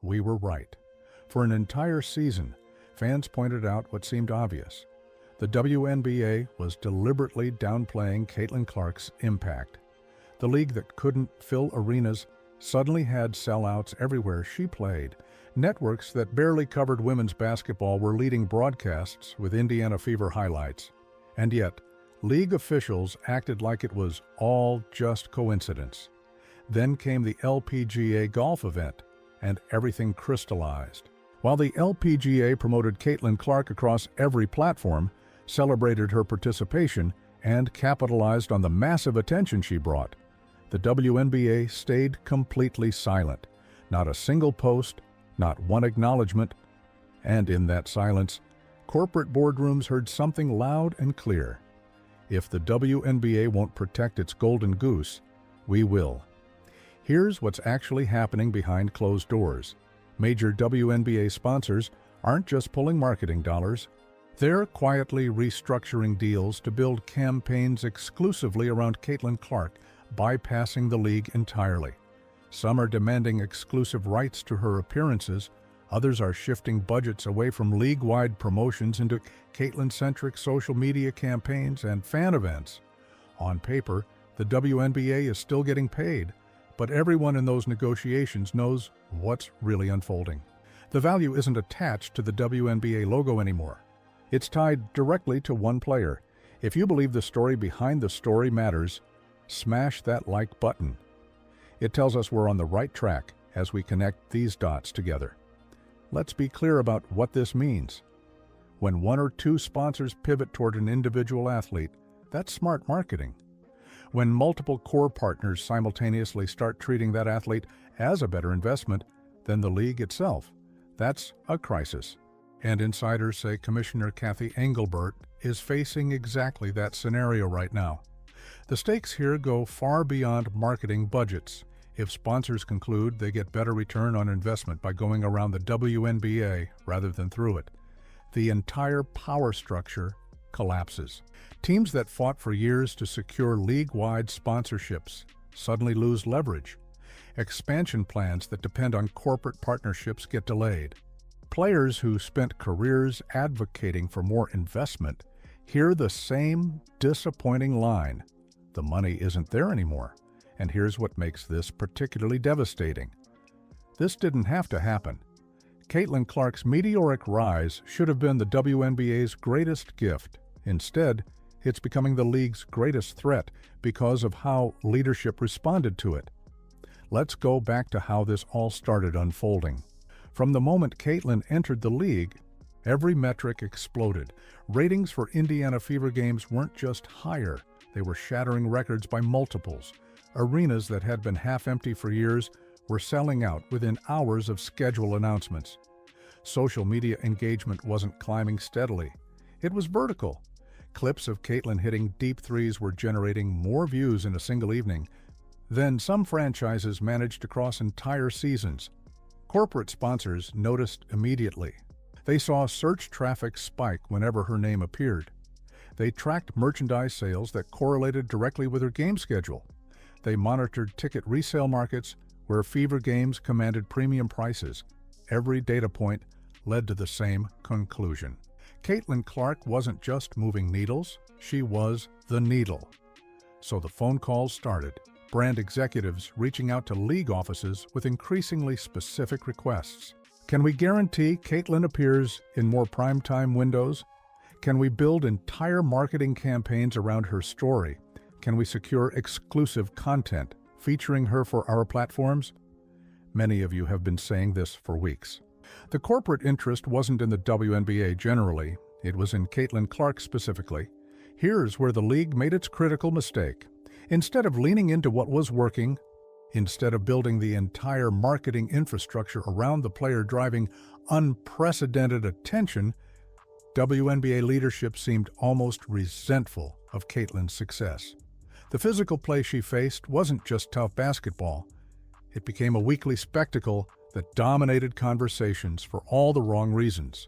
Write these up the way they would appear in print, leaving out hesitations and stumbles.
We were right. For an entire season, fans pointed out what seemed obvious. The WNBA was deliberately downplaying Caitlin Clark's impact. The league that couldn't fill arenas suddenly had sellouts everywhere she played. Networks that barely covered women's basketball were leading broadcasts with Indiana Fever highlights. And yet, league officials acted like it was all just coincidence. Then came the LPGA golf event, and everything crystallized. While the LPGA promoted Caitlin Clark across every platform, celebrated her participation, and capitalized on the massive attention she brought, the WNBA stayed completely silent. Not a single post, not one acknowledgement, and in that silence, corporate boardrooms heard something loud and clear. If the WNBA won't protect its golden goose, we will. Here's what's actually happening behind closed doors. Major WNBA sponsors aren't just pulling marketing dollars. They're quietly restructuring deals to build campaigns exclusively around Caitlin Clark, bypassing the league entirely. Some are demanding exclusive rights to her appearances. Others are shifting budgets away from league-wide promotions into Caitlin-centric social media campaigns and fan events. On paper, the WNBA is still getting paid, but everyone in those negotiations knows what's really unfolding. The value isn't attached to the WNBA logo anymore. It's tied directly to one player. If you believe the story behind the story matters, smash that like button. It tells us we're on the right track as we connect these dots together. Let's be clear about what this means. When one or two sponsors pivot toward an individual athlete, that's smart marketing. When multiple core partners simultaneously start treating that athlete as a better investment than the league itself, that's a crisis. And insiders say Commissioner Kathy Engelbert is facing exactly that scenario right now. The stakes here go far beyond marketing budgets. If sponsors conclude they get better return on investment by going around the WNBA rather than through it, the entire power structure collapses. Teams that fought for years to secure league-wide sponsorships suddenly lose leverage. Expansion plans that depend on corporate partnerships get delayed. Players who spent careers advocating for more investment hear the same disappointing line: the money isn't there anymore. And here's what makes this particularly devastating. This didn't have to happen. Caitlin Clark's meteoric rise should have been the WNBA's greatest gift. Instead, it's becoming the league's greatest threat because of how leadership responded to it. Let's go back to how this all started unfolding. From the moment Caitlin entered the league, every metric exploded. Ratings for Indiana Fever games weren't just higher, they were shattering records by multiples. Arenas that had been half empty for years were selling out within hours of schedule announcements. Social media engagement wasn't climbing steadily. It was vertical. Clips of Caitlin hitting deep threes were generating more views in a single evening than some franchises managed to cross entire seasons. Corporate sponsors noticed immediately. They saw search traffic spike whenever her name appeared. They tracked merchandise sales that correlated directly with her game schedule. They monitored ticket resale markets where Fever games commanded premium prices. Every data point led to the same conclusion. Caitlin Clark wasn't just moving needles, she was the needle. So the phone calls started, brand executives reaching out to league offices with increasingly specific requests. Can we guarantee Caitlin appears in more primetime windows? Can we build entire marketing campaigns around her story? Can we secure exclusive content featuring her for our platforms? Many of you have been saying this for weeks. The corporate interest wasn't in the WNBA generally, it was in Caitlin Clark specifically. Here's where the league made its critical mistake. Instead of leaning into what was working, instead of building the entire marketing infrastructure around the player driving unprecedented attention, WNBA leadership seemed almost resentful of Caitlin's success. The physical play she faced wasn't just tough basketball. It became a weekly spectacle that dominated conversations for all the wrong reasons.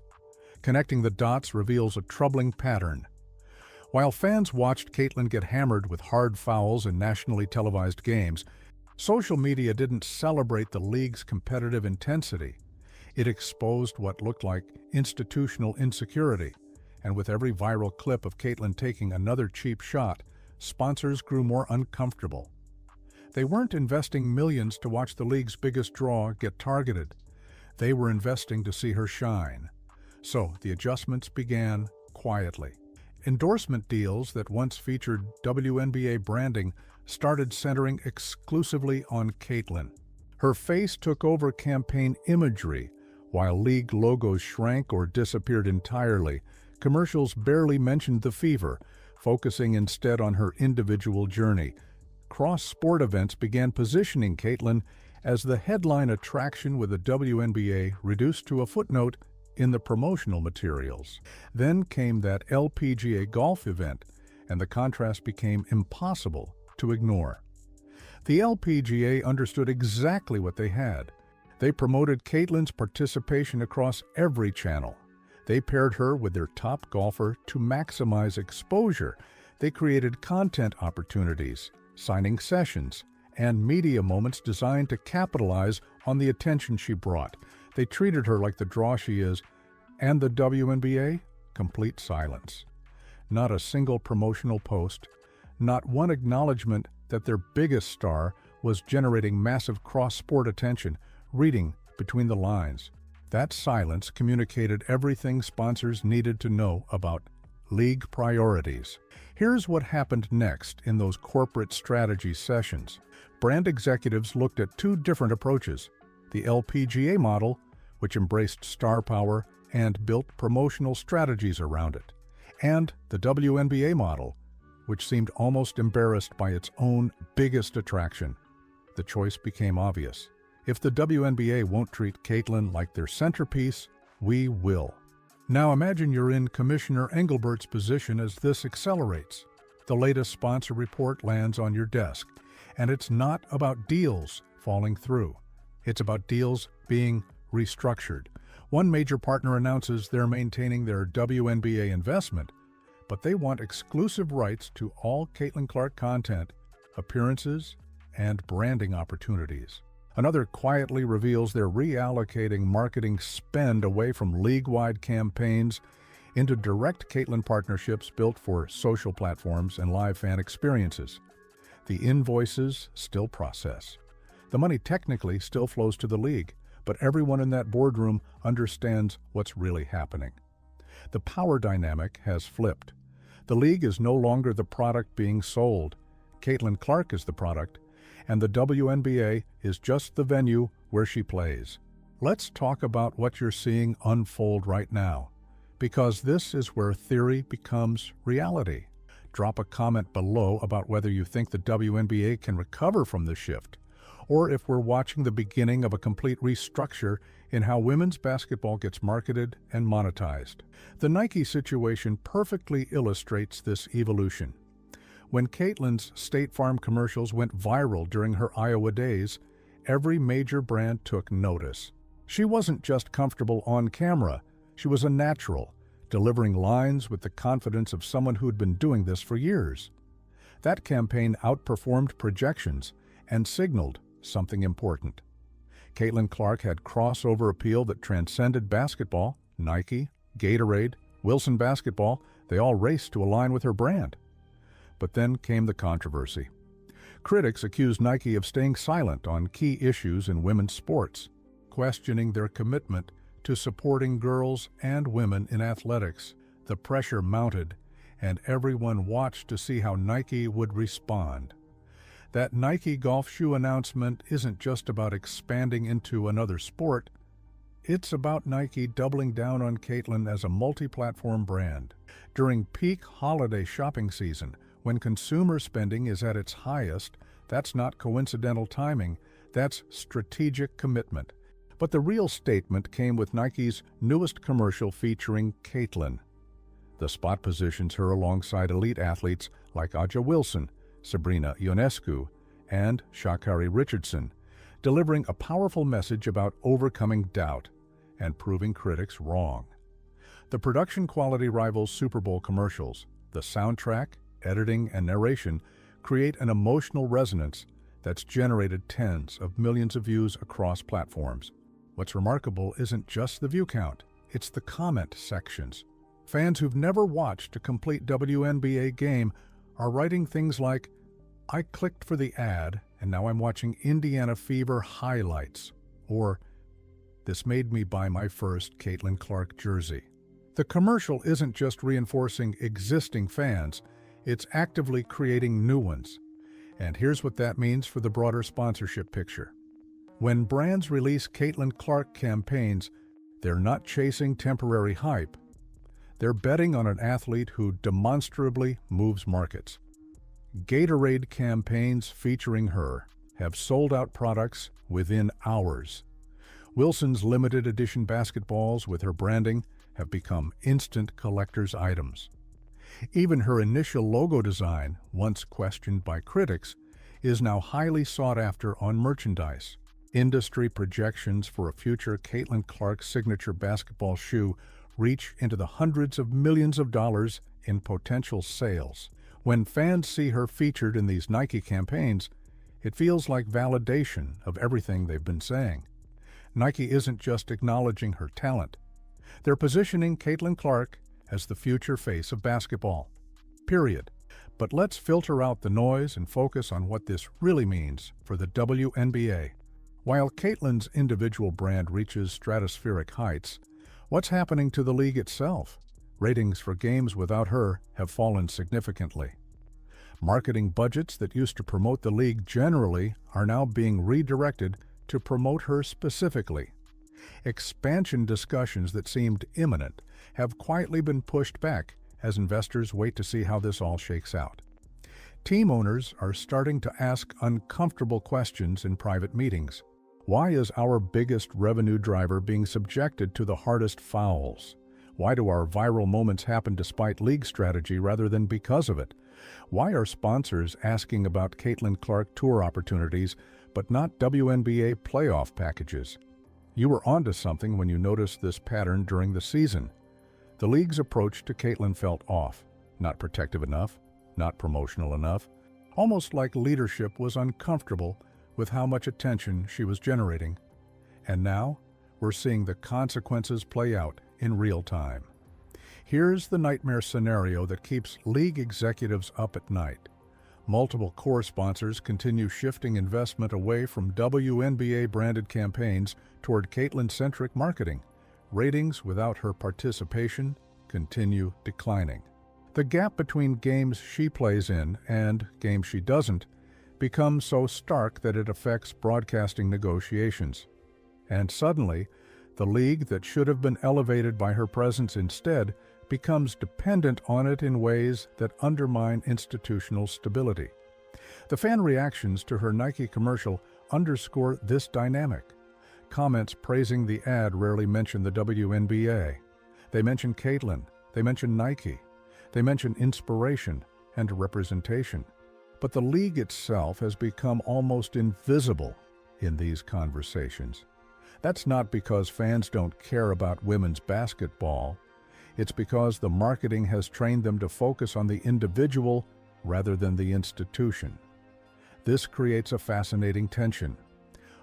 Connecting the dots reveals a troubling pattern. While fans watched Caitlin get hammered with hard fouls in nationally televised games, social media didn't celebrate the league's competitive intensity. It exposed what looked like institutional insecurity, and with every viral clip of Caitlyn taking another cheap shot, sponsors grew more uncomfortable. They weren't investing millions to watch the league's biggest draw get targeted. They were investing to see her shine. So the adjustments began quietly. Endorsement deals that once featured WNBA branding started centering exclusively on Caitlyn. Her face took over campaign imagery. While league logos shrank or disappeared entirely, commercials barely mentioned the fever, focusing instead on her individual journey. Cross-sport events began positioning Caitlyn as the headline attraction, with the WNBA reduced to a footnote in the promotional materials. Then came that LPGA golf event, and the contrast became impossible to ignore. The LPGA understood exactly what they had. They promoted Caitlyn's participation across every channel. They paired her with their top golfer to maximize exposure. They created content opportunities, signing sessions, and media moments designed to capitalize on the attention she brought. They treated her like the draw she is, and the WNBA? Complete silence. Not a single promotional post, not one acknowledgement that their biggest star was generating massive cross-sport attention, reading between the lines. That silence communicated everything sponsors needed to know about league priorities. Here's what happened next in those corporate strategy sessions. Brand executives looked at two different approaches: the LPGA model, which embraced star power and built promotional strategies around it, and the WNBA model, which seemed almost embarrassed by its own biggest attraction. The choice became obvious. If the WNBA won't treat Caitlyn like their centerpiece, we will. Now imagine you're in Commissioner Engelbert's position as this accelerates. The latest sponsor report lands on your desk, and it's not about deals falling through. It's about deals being restructured. One major partner announces they're maintaining their WNBA investment, but they want exclusive rights to all Caitlyn Clark content, appearances, and branding opportunities. Another quietly reveals they're reallocating marketing spend away from league-wide campaigns into direct Caitlyn partnerships built for social platforms and live fan experiences. The invoices still process. The money technically still flows to the league, but everyone in that boardroom understands what's really happening. The power dynamic has flipped. The league is no longer the product being sold. Caitlyn Clark is the product, and the WNBA is just the venue where she plays. Let's talk about what you're seeing unfold right now, because this is where theory becomes reality. Drop a comment below about whether you think the WNBA can recover from this shift, or if we're watching the beginning of a complete restructure in how women's basketball gets marketed and monetized. The Nike situation perfectly illustrates this evolution. When Caitlyn's State Farm commercials went viral during her Iowa days, every major brand took notice. She wasn't just comfortable on camera, she was a natural, delivering lines with the confidence of someone who'd been doing this for years. That campaign outperformed projections and signaled something important. Caitlyn Clark had crossover appeal that transcended basketball. Nike, Gatorade, Wilson Basketball, they all raced to align with her brand. But then came the controversy. Critics accused Nike of staying silent on key issues in women's sports, questioning their commitment to supporting girls and women in athletics. The pressure mounted, and everyone watched to see how Nike would respond. That Nike golf shoe announcement isn't just about expanding into another sport. It's about Nike doubling down on Caitlyn as a multi-platform brand. During peak holiday shopping season, when consumer spending is at its highest, that's not coincidental timing, that's strategic commitment. But the real statement came with Nike's newest commercial featuring Caitlyn. The spot positions her alongside elite athletes like Aja Wilson, Sabrina Ionescu, and Sha'Carri Richardson, delivering a powerful message about overcoming doubt and proving critics wrong. The production quality rivals Super Bowl commercials. The soundtrack, editing, and narration create an emotional resonance that's generated tens of millions of views across platforms. What's remarkable isn't just the view count, it's the comment sections. Fans who've never watched a complete WNBA game are writing things like, "I clicked for the ad, and now I'm watching Indiana Fever highlights," or "This made me buy my first Caitlin Clark jersey." The commercial isn't just reinforcing existing fans, it's actively creating new ones. And here's what that means for the broader sponsorship picture. When brands release Caitlin Clark campaigns, they're not chasing temporary hype. They're betting on an athlete who demonstrably moves markets. Gatorade campaigns featuring her have sold out products within hours. Wilson's limited edition basketballs with her branding have become instant collector's items. Even her initial logo design, once questioned by critics, is now highly sought after on merchandise. Industry projections for a future Caitlin Clark signature basketball shoe reach into the hundreds of millions of dollars in potential sales. When fans see her featured in these Nike campaigns, it feels like validation of everything they've been saying. Nike isn't just acknowledging her talent. They're positioning Caitlin Clark as the future face of basketball. Period. But let's filter out the noise and focus on what this really means for the WNBA. While Caitlin's individual brand reaches stratospheric heights, what's happening to the league itself? Ratings for games without her have fallen significantly. Marketing budgets that used to promote the league generally are now being redirected to promote her specifically. Expansion discussions that seemed imminent have quietly been pushed back as investors wait to see how this all shakes out. Team owners are starting to ask uncomfortable questions in private meetings. Why is our biggest revenue driver being subjected to the hardest fouls? Why do our viral moments happen despite league strategy rather than because of it? Why are sponsors asking about Caitlin Clark tour opportunities but not WNBA playoff packages? You were onto something when you noticed this pattern during the season. The league's approach to Caitlin felt off, not protective enough, not promotional enough, almost like leadership was uncomfortable with how much attention she was generating. And now, we're seeing the consequences play out in real time. Here's the nightmare scenario that keeps league executives up at night. Multiple core sponsors continue shifting investment away from WNBA-branded campaigns toward Caitlin-centric marketing. Ratings without her participation continue declining. The gap between games she plays in and games she doesn't becomes so stark that it affects broadcasting negotiations. And suddenly, the league that should have been elevated by her presence instead becomes dependent on it in ways that undermine institutional stability. The fan reactions to her Nike commercial underscore this dynamic. Comments praising the ad rarely mention the WNBA. They mention Caitlin, they mention Nike, they mention inspiration and representation. But the league itself has become almost invisible in these conversations. That's not because fans don't care about women's basketball. It's because the marketing has trained them to focus on the individual rather than the institution. This creates a fascinating tension.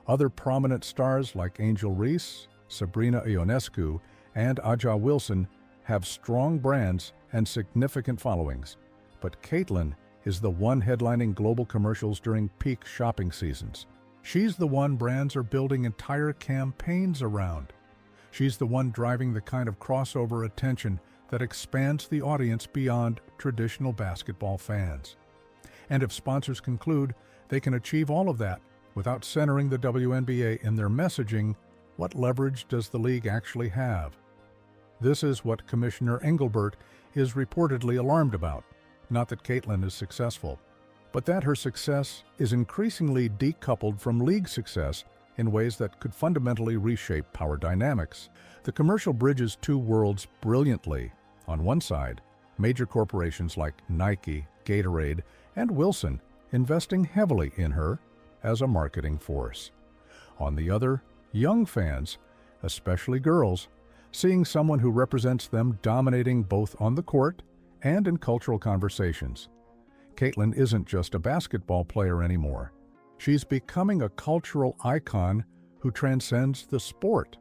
Other prominent stars like Angel Reese, Sabrina Ionescu, and Aja Wilson have strong brands and significant followings, but Caitlin is the one headlining global commercials during peak shopping seasons. She's the one brands are building entire campaigns around. She's the one driving the kind of crossover attention that expands the audience beyond traditional basketball fans. And if sponsors conclude they can achieve all of that without centering the WNBA in their messaging, what leverage does the league actually have? This is what Commissioner Engelbert is reportedly alarmed about. Not that Caitlin is successful, but that her success is increasingly decoupled from league success in ways that could fundamentally reshape power dynamics. The commercial bridges two worlds brilliantly. On one side, major corporations like Nike, Gatorade, and Wilson investing heavily in her as a marketing force. On the other, young fans, especially girls, seeing someone who represents them dominating both on the court and in cultural conversations. Caitlin isn't just a basketball player anymore. She's becoming a cultural icon who transcends the sport.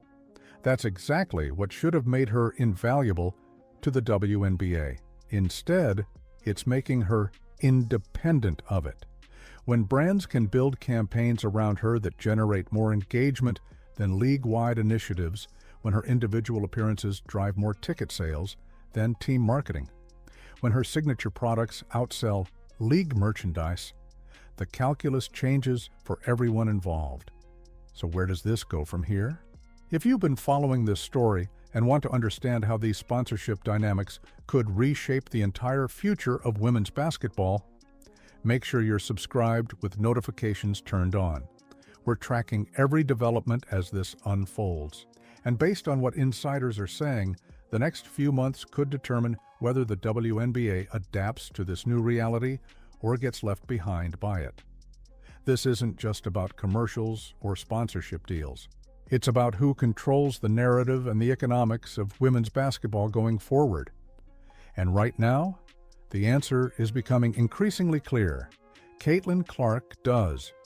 That's exactly what should have made her invaluable to the WNBA. Instead, it's making her independent of it. When brands can build campaigns around her that generate more engagement than league-wide initiatives, when her individual appearances drive more ticket sales than team marketing, when her signature products outsell league merchandise, the calculus changes for everyone involved. So where does this go from here? If you've been following this story and want to understand how these sponsorship dynamics could reshape the entire future of women's basketball, make sure you're subscribed with notifications turned on. We're tracking every development as this unfolds. And based on what insiders are saying, the next few months could determine whether the WNBA adapts to this new reality or gets left behind by it. This isn't just about commercials or sponsorship deals. It's about who controls the narrative and the economics of women's basketball going forward. And right now, the answer is becoming increasingly clear. Caitlin Clark does.